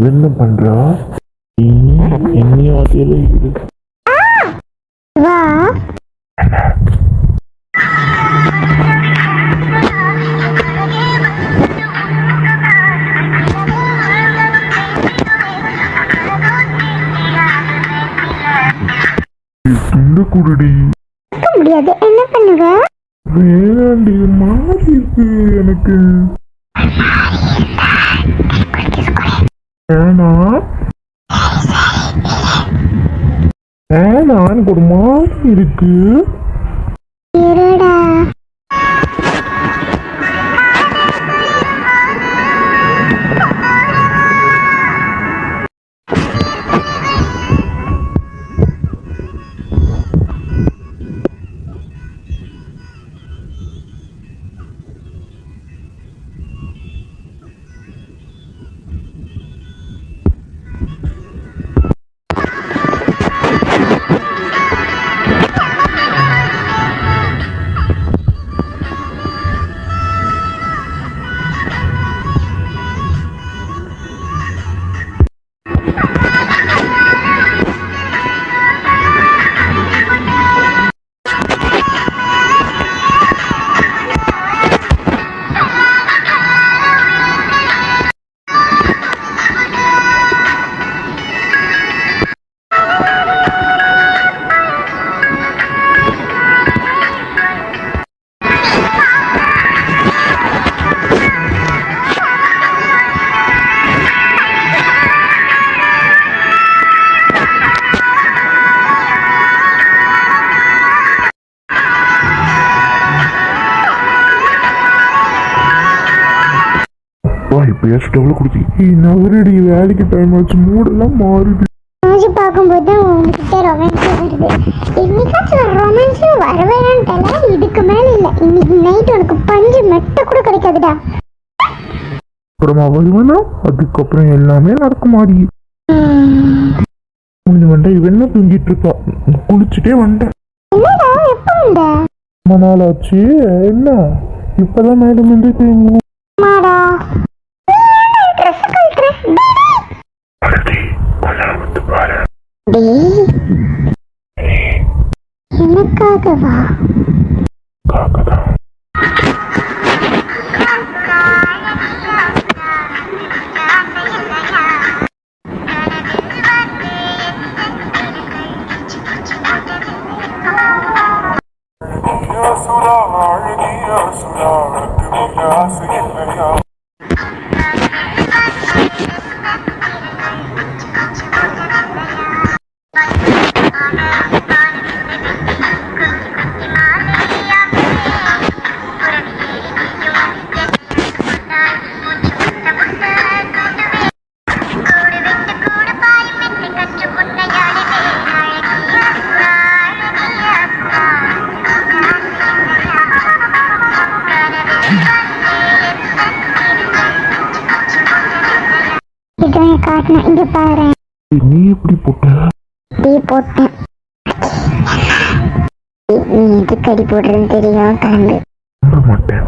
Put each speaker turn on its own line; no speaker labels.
என்ன பண்றா? என்னையும் அதே இது
வா
துண்டு குருடி
முடியாது. என்ன பண்ணுவ?
வேணாண்டி மாறி இருக்கு எனக்கு. வேணா வேணா எனக்கு ஒரு மாதிரி இருக்கு.
இருடா.
இப்ப ஸ்டவ்ல கொடுத்து நவரடி வேலைக்கு டைம் ஆச்சு. மூடெல்லாம் மாறுது.
பார்க்கும்போது தான் உங்ககிட்ட ரொமான்ஸ் வருது. இன்னைக்காச்சும் ரொமான்ஸே வரவேன்ட்டல. இதுக்கு மேல இல்ல. இன்னைக்கு நைட் உனக்கு பஞ்சு மெட்ட கூட கிடைக்காதுடா.
அப்புறமா வருவேனா அதுக்கப்புறம் எல்லாமே நடக்க மாறி வந்தேன். இவன் தூங்கிட்டு இருக்கா. குளிச்சுட்டே வந்தேன்.
என்னடா எப்ப வந்த?
ரொம்ப நாள் ஆச்சு. என்ன இப்பதான் மேடம் வந்து தூங்குவோம்.
எனக்காகவா? இங்க பாரு.
நீ எப்படி போட்ட?
போட்டேன். நீ எதுக்கு அடி போடுறேன்னு தெரியும். கலந்து
மாட்டேன்.